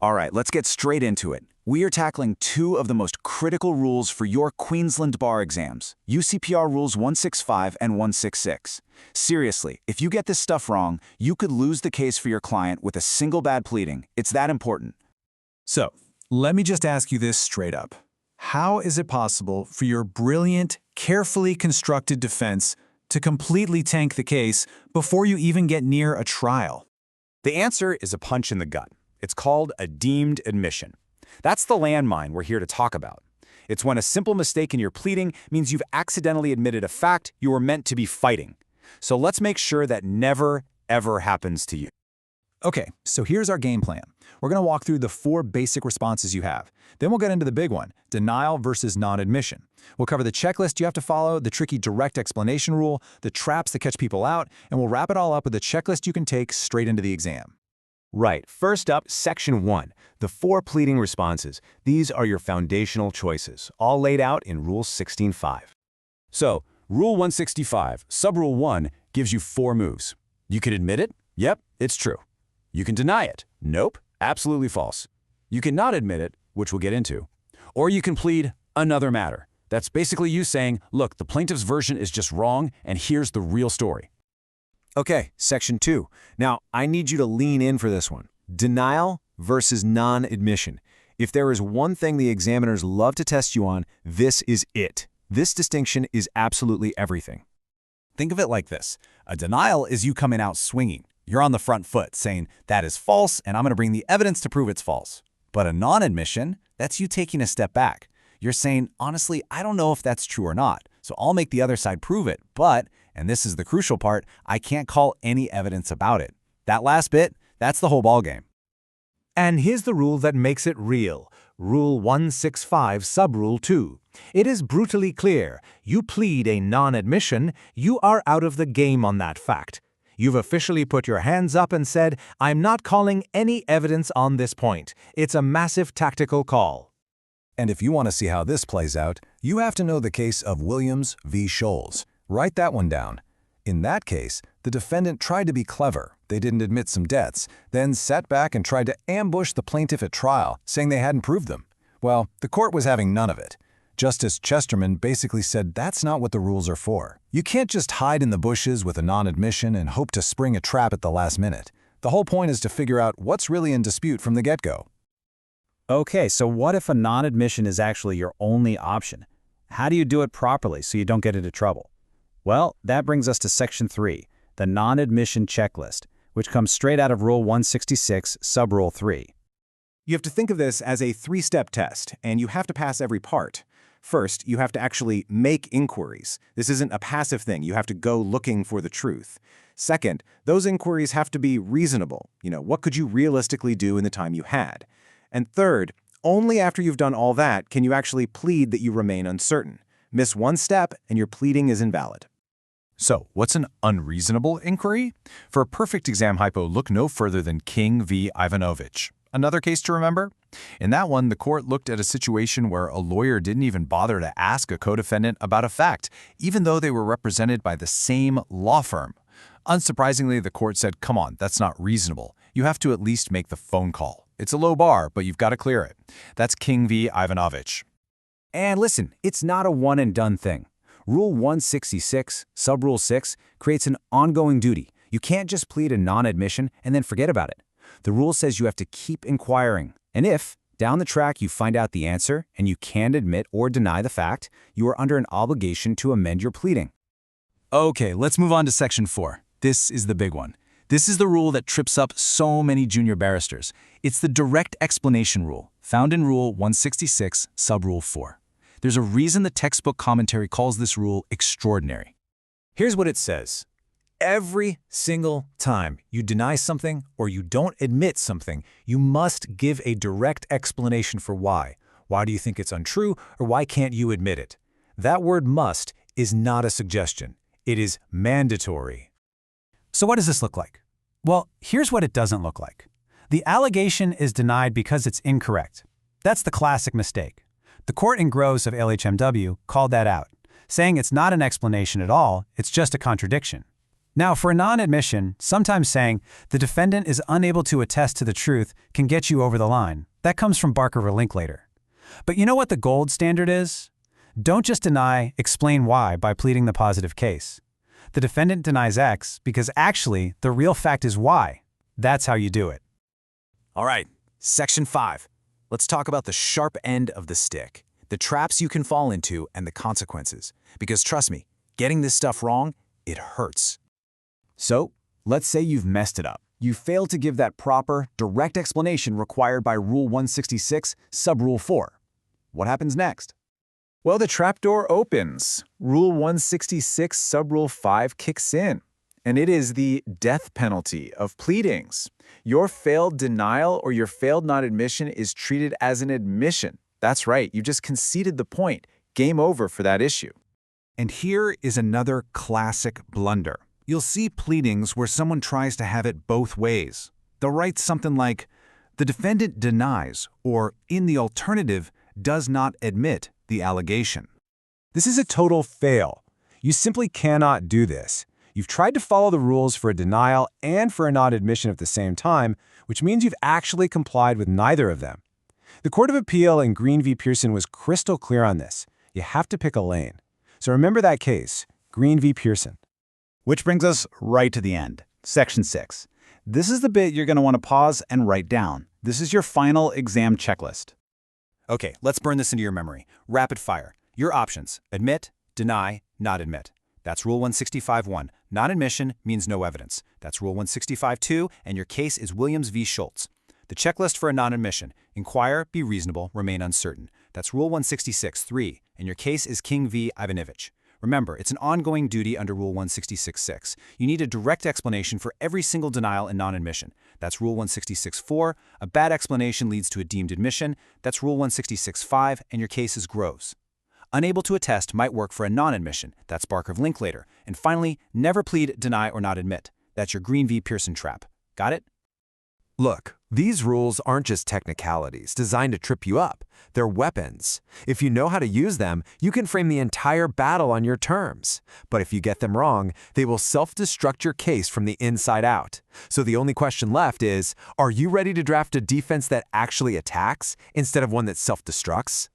All right, let's get straight into it. We are tackling two of the most critical rules for your Queensland bar exams, UCPR Rules 165 and 166. Seriously, if you get this stuff wrong, you could lose the case for your client with a single bad pleading. It's that important. So, let me just ask you this straight up. How is it possible for your brilliant, carefully constructed defense to completely tank the case before you even get near a trial? The answer is a punch in the gut. It's called a deemed admission. That's the landmine we're here to talk about. It's when a simple mistake in your pleading means you've accidentally admitted a fact you were meant to be fighting. So let's make sure that never, ever happens to you. Okay, so here's our game plan. We're going to walk through the 4 basic responses you have. Then we'll get into the big one, denial versus non-admission. We'll cover the checklist you have to follow, the tricky direct explanation rule, the traps that catch people out, and we'll wrap it all up with a checklist you can take straight into the exam. Right. First up, Section 1, the 4 pleading responses. These are your foundational choices, all laid out in Rule 16.5. So, Rule 165, Subrule 1, gives you 4 moves. You can admit it? Yep, it's true. You can deny it? Nope, absolutely false. You can not admit it, which we'll get into. Or you can plead another matter. That's basically you saying, look, the plaintiff's version is just wrong, and here's the real story. Okay, Section 2. Now, I need you to lean in for this one. Denial versus non-admission. If there is one thing the examiners love to test you on, this is it. This distinction is absolutely everything. Think of it like this. A denial is you coming out swinging. You're on the front foot, saying, that is false, and I'm going to bring the evidence to prove it's false. But a non-admission, that's you taking a step back. You're saying, honestly, I don't know if that's true or not, so I'll make the other side prove it, but, and this is the crucial part, I can't call any evidence about it. That last bit, that's the whole ballgame. And here's the rule that makes it real. Rule 165, Subrule 2. It is brutally clear. You plead a non-admission, you are out of the game on that fact. You've officially put your hands up and said, I'm not calling any evidence on this point. It's a massive tactical call. And if you want to see how this plays out, you have to know the case of Williams v. Scholes. Write that one down. In that case, the defendant tried to be clever. They didn't admit some deaths, then sat back and tried to ambush the plaintiff at trial, saying they hadn't proved them. Well, the court was having none of it. Justice Chesterman basically said that's not what the rules are for. You can't just hide in the bushes with a non-admission and hope to spring a trap at the last minute. The whole point is to figure out what's really in dispute from the get-go. Okay, so what if a non-admission is actually your only option? How do you do it properly so you don't get into trouble? Well, that brings us to Section 3, the non-admission checklist, which comes straight out of Rule 166, Subrule 3. You have to think of this as a 3-step test, and you have to pass every part. First, you have to actually make inquiries. This isn't a passive thing. You have to go looking for the truth. Second, those inquiries have to be reasonable. What could you realistically do in the time you had? And third, only after you've done all that can you actually plead that you remain uncertain. Miss one step and your pleading is invalid. So, what's an unreasonable inquiry? For a perfect exam hypo, look no further than King v. Ivanovich. Another case to remember? In that one, the court looked at a situation where a lawyer didn't even bother to ask a co-defendant about a fact, even though they were represented by the same law firm. Unsurprisingly, the court said, come on, that's not reasonable. You have to at least make the phone call. It's a low bar, but you've got to clear it. That's King v. Ivanovich. And listen, it's not a one-and-done thing. Rule 166, Subrule 6, creates an ongoing duty. You can't just plead a non-admission and then forget about it. The rule says you have to keep inquiring. And if, down the track, you find out the answer and you can't admit or deny the fact, you are under an obligation to amend your pleading. Okay, let's move on to Section 4. This is the big one. This is the rule that trips up so many junior barristers. It's the direct explanation rule, found in Rule 166, Subrule 4. There's a reason the textbook commentary calls this rule extraordinary. Here's what it says. Every single time you deny something or you don't admit something, you must give a direct explanation for why. Why do you think it's untrue, or why can't you admit it? That word must is not a suggestion. It is mandatory. So what does this look like? Well, here's what it doesn't look like. The allegation is denied because it's incorrect. That's the classic mistake. The court in Groves of LHMW called that out, saying it's not an explanation at all, it's just a contradiction. Now, for a non-admission, sometimes saying the defendant is unable to attest to the truth can get you over the line. That comes from Barker v. Linklater. But you know what the gold standard is? Don't just deny, explain why by pleading the positive case. The defendant denies X because actually the real fact is Y. That's how you do it. All right, Section 5. Let's talk about the sharp end of the stick, the traps you can fall into and the consequences. Because trust me, getting this stuff wrong, it hurts. So, let's say you've messed it up. You failed to give that proper, direct explanation required by Rule 166, Subrule 4. What happens next? Well, the trapdoor opens. Rule 166, Subrule 5 kicks in. And it is the death penalty of pleadings. Your failed denial or your failed non-admission is treated as an admission. That's right, you just conceded the point. Game over for that issue. And here is another classic blunder. You'll see pleadings where someone tries to have it both ways. They'll write something like, the defendant denies, or in the alternative, does not admit the allegation. This is a total fail. You simply cannot do this. You've tried to follow the rules for a denial and for a non-admission at the same time, which means you've actually complied with neither of them. The Court of Appeal in Green v. Pearson was crystal clear on this. You have to pick a lane. So remember that case, Green v. Pearson. Which brings us right to the end, Section 6. This is the bit you're going to want to pause and write down. This is your final exam checklist. Okay, let's burn this into your memory. Rapid fire. Your options: admit, deny, not admit. That's Rule 165.1. Non-admission means no evidence. That's Rule 165.2, and your case is Williams v. Schultz. The checklist for a non-admission: inquire, be reasonable, remain uncertain. That's Rule 166.3, and your case is King v. Ivanovich. Remember, it's an ongoing duty under Rule 166.6. You need a direct explanation for every single denial and non-admission. That's Rule 166.4. A bad explanation leads to a deemed admission. That's Rule 166.5, and your case is gross. Unable to attest might work for a non-admission. That's Barker v. Linklater. And finally, never plead, deny, or not admit. That's your Green v. Pearson trap. Got it? Look, these rules aren't just technicalities designed to trip you up. They're weapons. If you know how to use them, you can frame the entire battle on your terms. But if you get them wrong, they will self-destruct your case from the inside out. So the only question left is, are you ready to draft a defense that actually attacks instead of one that self-destructs?